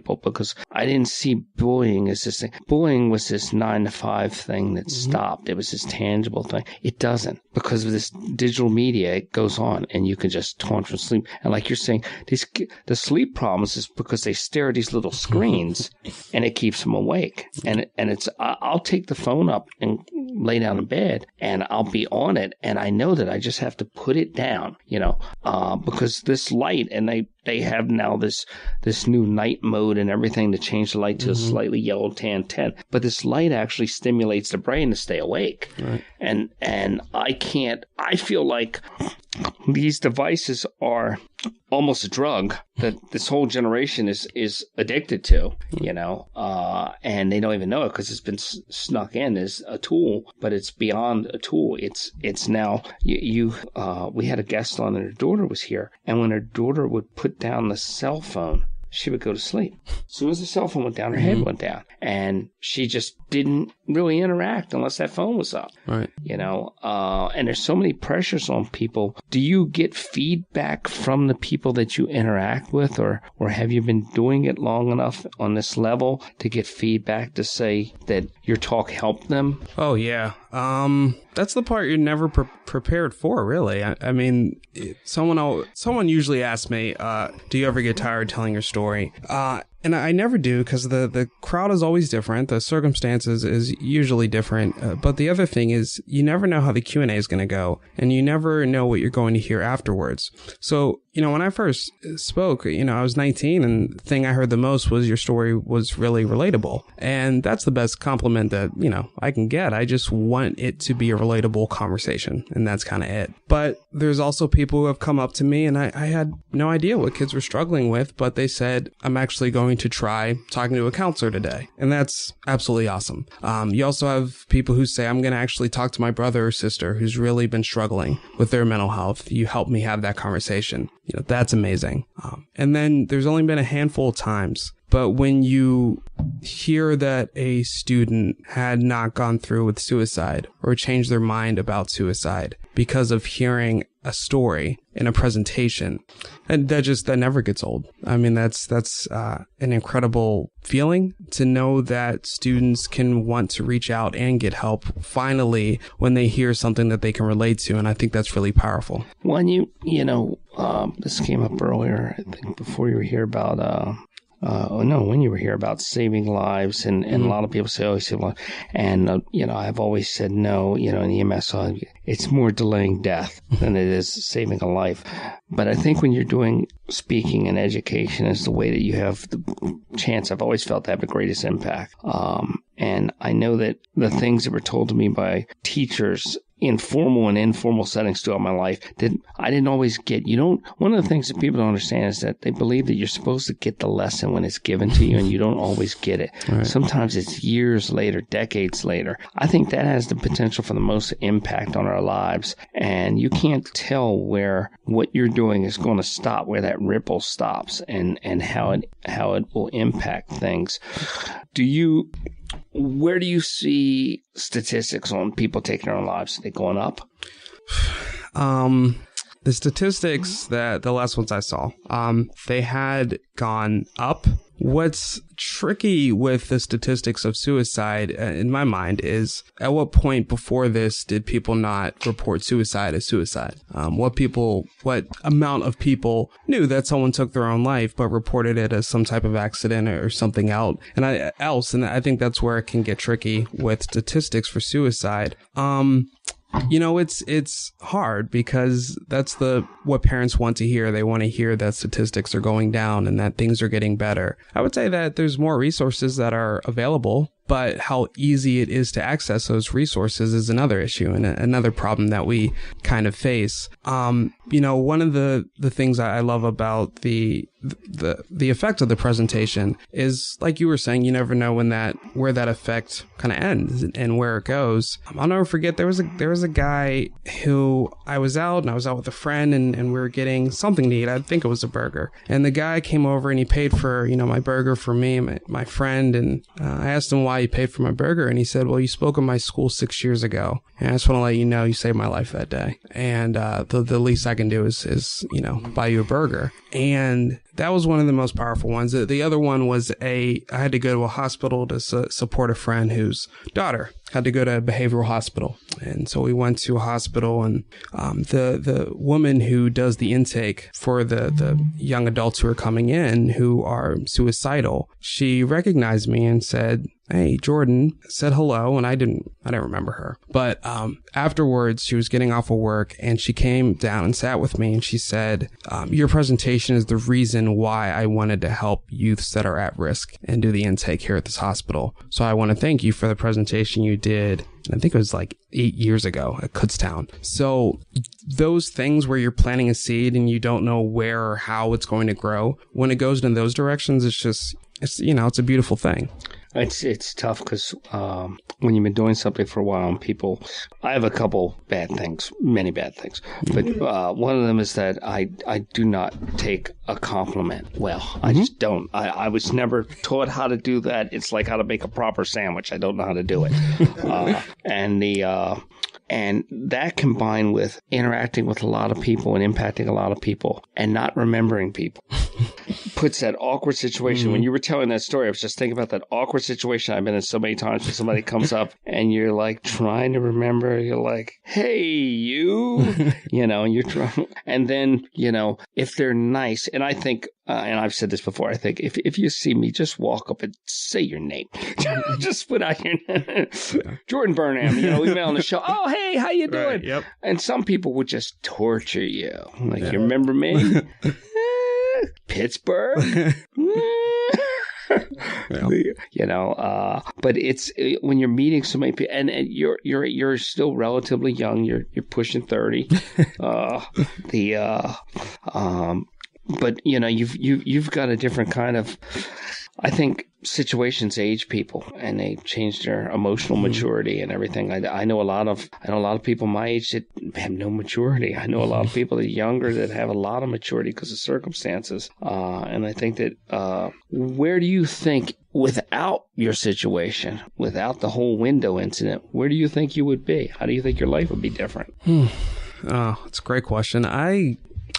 people, because I didn't see bullying as this thing. Bullying was this 9-to-5 thing that stopped. It was this tangible thing. It doesn't, because of this digital media. It goes on, and you can just taunt from sleep. And like you're saying, the sleep problems is because they stare at these little screens, and it keeps them awake. And I'll take the phone up and lay down in bed, and I'll be on it, and I know that I just have to put it down, because this light, and they have now this new night mode and everything to change the light to a slightly yellow tan tint. But this light actually stimulates the brain to stay awake. Right. And I feel like these devices are almost a drug that this whole generation is addicted to, and they don't even know it because it's been snuck in as a tool, but it's beyond a tool. It's now we had a guest on, and her daughter was here, and when her daughter would put down the cell phone, she would go to sleep. As soon as the cell phone went down, her head went down. And she just didn't really interact unless that phone was up. Right. And there's so many pressures on people. Do you get feedback from the people that you interact with, or have you been doing it long enough on this level to get feedback to say that your talk helped them? Oh, yeah. That's the part you're never prepared for, really. I mean, someone usually asks me, do you ever get tired telling your story? And I never do, because the crowd is always different. The circumstances is usually different. But the other thing is, you never know how the Q&A is going to go, and you never know what you're going to hear afterwards. So, when I first spoke, I was 19, and the thing I heard the most was your story was really relatable. And that's the best compliment that, I can get. I just want it to be a relatable conversation, and that's kind of it. But there's also people who have come up to me, and I had no idea what kids were struggling with, but they said, I'm actually going to try talking to a counselor today. And that's absolutely awesome. You also have people who say, I'm going to actually talk to my brother or sister who's really been struggling with their mental health. You helped me have that conversation. That's amazing. And then there's only been a handful of times, but when you hear that a student had not gone through with suicide or changed their mind about suicide because of hearing a story in a presentation, and that never gets old. I mean, that's an incredible feeling to know that students can want to reach out and get help finally when they hear something that they can relate to, and I think that's really powerful. When this came up earlier, I think before you were here about when you were here about saving lives, and a lot of people say, oh, save lives. And, I've always said no, in EMS, it's more delaying death than it is saving a life. But I think when you're doing speaking and education is the way that you have the chance, I've always felt to have the greatest impact. And I know that the things that were told to me by teachers in formal and informal settings throughout my life that I didn't always get. One of the things that people don't understand is that they believe that you're supposed to get the lesson when it's given to you, and you don't always get it. Right. Sometimes it's years later, decades later. I think that has the potential for the most impact on our lives, and you can't tell where what you're doing is going to stop, where that ripple stops, and how it will impact things. Where do you see statistics on people taking their own lives? Are they going up? The statistics that the last ones I saw, they had gone up. What's tricky with the statistics of suicide, in my mind, is at what point before this did people not report suicide as suicide? What amount of people knew that someone took their own life but reported it as some type of accident or something else? And I think that's where it can get tricky with statistics for suicide. It's hard because that's what parents want to hear. They want to hear that statistics are going down and that things are getting better. I would say that there's more resources that are available, but how easy it is to access those resources is another issue and another problem that we kind of face. One of the things I love about the effect of the presentation is, like you were saying, you never know where that effect kind of ends and where it goes. I'll never forget there was a guy who I was out with a friend and we were getting something to eat. I think it was a burger, and the guy came over and he paid for my burger for me and my friend, and I asked him why he paid for my burger, and he said, well, you spoke in my school 6 years ago, and I just want to let you know you saved my life that day, and the least I can do is buy you a burger. And that was one of the most powerful ones. The other one was I had to go to a hospital to support a friend whose daughter had to go to a behavioral hospital. And so we went to a hospital, and the woman who does the intake for the young adults who are coming in who are suicidal, she recognized me and said, "Hey, Jordan," said hello, and I didn't remember her. But afterwards, she was getting off of work, and she came down and sat with me, and she said, "Your presentation is the reason why I wanted to help youths that are at risk and do the intake here at this hospital. So I want to thank you for the presentation you did." I think it was like 8 years ago at Kutztown. So those things where you're planting a seed and you don't know where or how it's going to grow, when it goes in those directions, it's a beautiful thing. It's tough because when you've been doing something for a while, and I have a couple bad things, many bad things, but one of them is that I do not take a compliment well. I just don't. I was never taught how to do that. It's like how to make a proper sandwich. I don't know how to do it. And that combined with interacting with a lot of people and impacting a lot of people and not remembering people puts that awkward situation. When you were telling that story, I was just thinking about that awkward situation I've been in so many times when somebody comes up and you're like trying to remember. You're like, "Hey, you," and you're trying. And then, if they're nice, and I think, and I've said this before, I think if you see me, just walk up and say your name. Just put out your name. Jordan Burnham, we met on the show. "Oh, hey, how you doing?" Right, yep. And some people would just torture you. Like, "You remember me?" Pittsburgh. But it's when you're meeting so many people, and you're still relatively young. You're pushing 30. But you've got a different kind of, I think, situations age people, and they change their emotional maturity and everything. I know a lot of people my age that have no maturity. I know a lot of people that are younger that have a lot of maturity because of circumstances. And I think that where do you think, without your situation, without the whole window incident, where do you think you would be? How do you think your life would be different? It's a great question.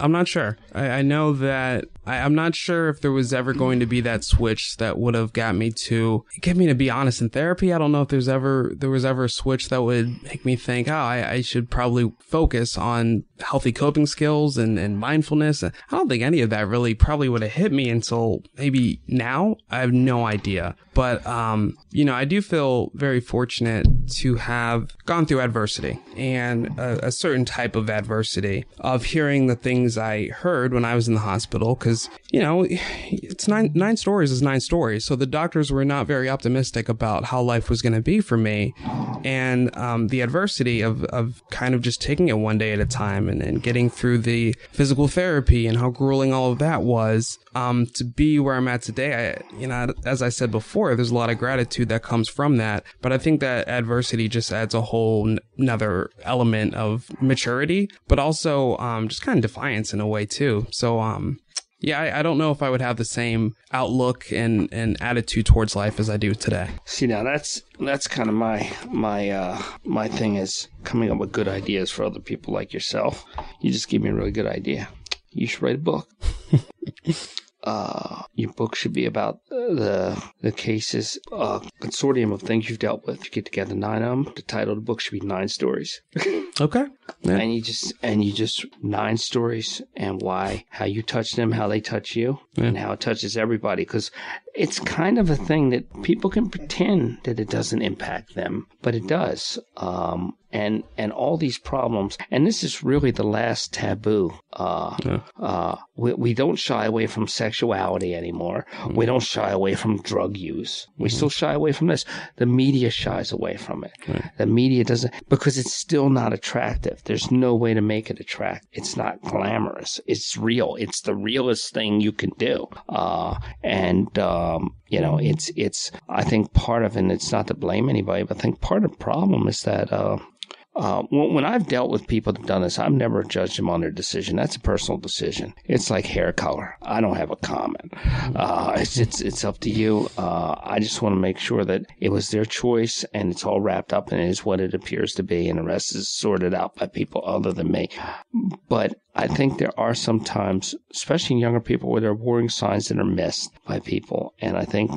I'm not sure. I know that I'm not sure if there was ever going to be that switch that would have get me to be honest in therapy. I don't know if there was ever a switch that would make me think, I should probably focus on healthy coping skills and mindfulness. I don't think any of that really probably would have hit me until maybe now. I have no idea. But, I do feel very fortunate to have gone through adversity, and a certain type of adversity of hearing the things I heard when I was in the hospital. Because, it's nine stories is 9 stories. So the doctors were not very optimistic about how life was going to be for me. And the adversity of kind of just taking it one day at a time and getting through the physical therapy and how grueling all of that was, to be where I'm at today. As I said before, there's a lot of gratitude that comes from that. But I think that adversity just adds a whole another element of maturity, but also just kind of defiance in a way too. So I don't know if I would have the same outlook and attitude towards life as I do today. See, now that's kind of my thing, is coming up with good ideas for other people like yourself. You just gave me a really good idea. You should write a book. Your book should be about the cases, consortium of things you've dealt with. You get together 9 of them. The title of the book should be 9 stories. Okay. Yeah. And you just 9 stories, and how you touch them, how they touch you, and how it touches everybody. Because it's kind of a thing that people can pretend that it doesn't impact them, but it does. And all these problems, and this is really the last taboo. We don't shy away from sexuality anymore. We don't shy away from drug use. We still shy away from this. The media shies away from it. The media doesn't, because it's still not attractive. There's no way to make it attractive. It's not glamorous. It's real. It's the realest thing you can do. It's I think part of, and it's not to blame anybody, but I think part of the problem is that when I've dealt with people that've done this, I've never judged them on their decision. That's a personal decision. It's like hair color. I don't have a comment. It's up to you. I just want to make sure that it was their choice and it's all wrapped up and it is what it appears to be, and the rest is sorted out by people other than me. But I think there are some times, especially in younger people, where there are warning signs that are missed by people. And I think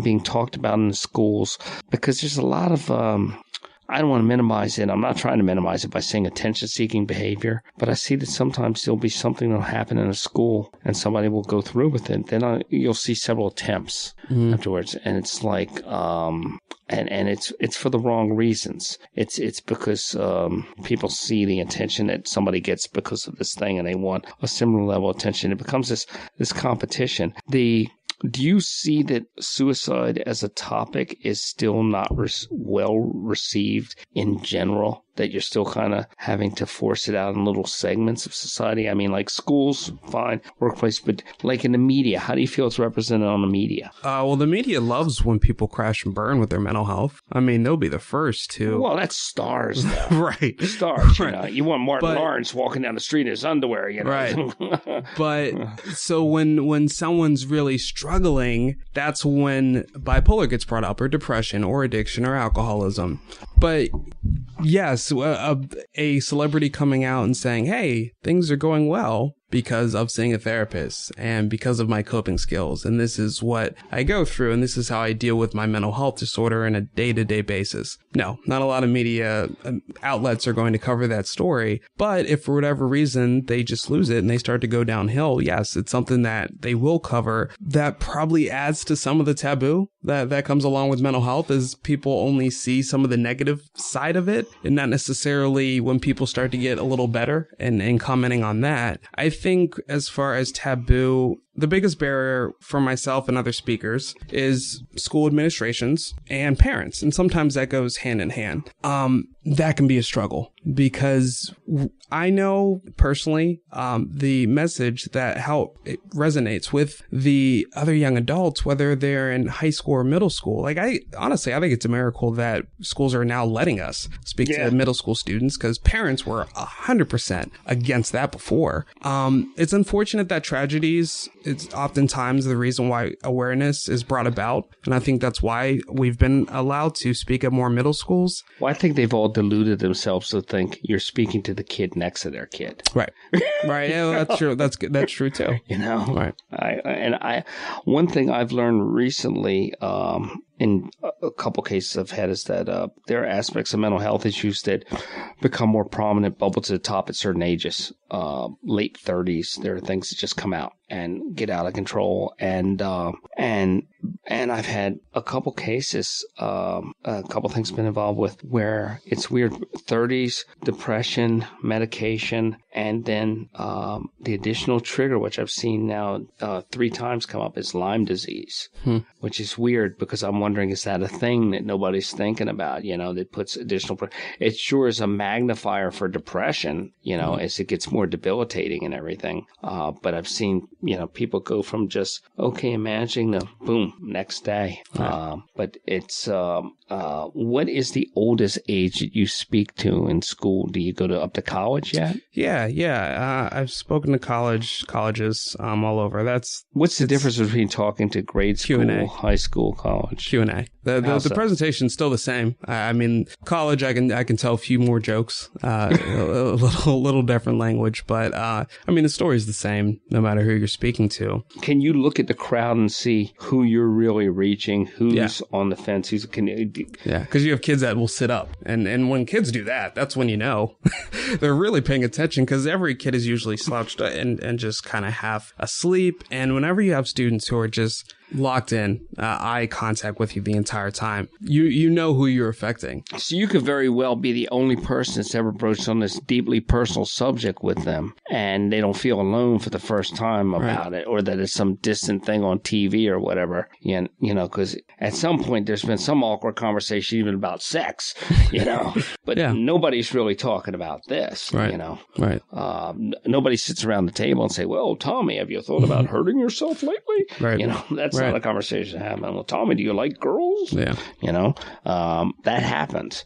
being talked about in the schools, because there's a lot of, I don't want to minimize it. I'm not trying to minimize it by saying attention-seeking behavior, but I see that sometimes there'll be something that'll happen in a school and somebody will go through with it. Then you'll see several attempts afterwards, and it's like, and it's for the wrong reasons. It's because people see the attention that somebody gets because of this thing, and they want a similar level of attention. It becomes this competition. Do you see that suicide as a topic is still not well received in general? That you're still kind of having to force it out in little segments of society? I mean, like schools, fine, workplace, but like in the media, how do you feel it's represented on the media? Well, the media loves when people crash and burn with their mental health. I mean, they'll be the first to. Well, that's stars, though. Right. Stars, you know. You want Martin Lawrence walking down the street in his underwear, you know. Right. But so when someone's really struggling, that's when bipolar gets brought up, or depression, or addiction, or alcoholism. But yes, a celebrity coming out and saying, hey, things are going well because of seeing a therapist and because of my coping skills. And this is what I go through, and this is how I deal with my mental health disorder on a day-to-day basis. No, not a lot of media outlets are going to cover that story. But if for whatever reason they just lose it and they start to go downhill, yes, it's something that they will cover. That probably adds to some of the taboo that comes along with mental health, is people only see some of the negative side of it and not necessarily when people start to get a little better and commenting on that. I think as far as taboo, the biggest barrier for myself and other speakers is school administrations and parents. And sometimes that goes hand in hand. That can be a struggle because I know personally the message that how it resonates with the other young adults, whether they're in high school or middle school. Like honestly, I think it's a miracle that schools are now letting us speak to middle school students, because parents were 100% against that before. It's unfortunate that tragedies, it's oftentimes the reason why awareness is brought about. And I think that's why we've been allowed to speak at more middle schools. Well, I think they've all deluded themselves to think you're speaking to the kid next to their kid. Right. Right. Yeah, that's true. That's good. That's true too. You know, right. One thing I've learned recently, in a couple cases I've had, is that there are aspects of mental health issues that become more prominent, bubble to the top at certain ages. Late 30s, there are things that just come out and get out of control. And I've had a couple cases, a couple things been involved with where it's weird. 30s, depression, medication, and then the additional trigger, which I've seen now 3 times come up, is Lyme disease, which is weird because I'm wondering, is that a thing that nobody's thinking about, you know, that puts additional it sure is a magnifier for depression, you know, as it gets more debilitating and everything. But I've seen, you know, people go from just, okay, imagining to boom, next day. But it's, what is the oldest age that you speak to in school? Do you go up to college yet? Yeah. I've spoken to colleges all over. What's the difference between talking to grade school, Q&A. high school, college? Q&A. The presentation's still the same. I mean, college, I can tell a few more jokes, a little different language, but I mean, the story's the same no matter who you're speaking to. Can you look at the crowd and see who you're really reaching, who's on the fence, Yeah, because you have kids that will sit up, and when kids do that, that's when you know they're really paying attention, because every kid is usually slouched and just kind of half asleep. And whenever you have students who are just locked in, eye contact with you the entire time, you know who you're affecting. So you could very well be the only person that's ever broached on this deeply personal subject with them, and they don't feel alone for the first time about it, or that it's some distant thing on TV or whatever. You know, because at some point there's been some awkward conversation even about sex, you know, but nobody's really talking about this, you know. Right. Nobody sits around the table and say, well, Tommy, have you thought about hurting yourself lately? Right. You know, that's not a conversation to happen. Well, Tommy, do you like girls? Yeah. You know, that happens.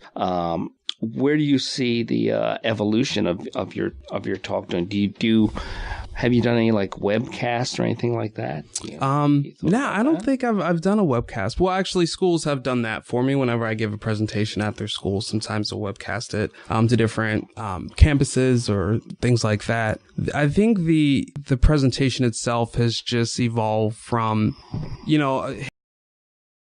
where do you see the evolution of your talk doing? Have you done any like webcasts or anything like that? No, I don't think I've done a webcast. Well, actually, schools have done that for me. Whenever I give a presentation at their school, sometimes they'll webcast it to different campuses or things like that. I think the presentation itself has just evolved from,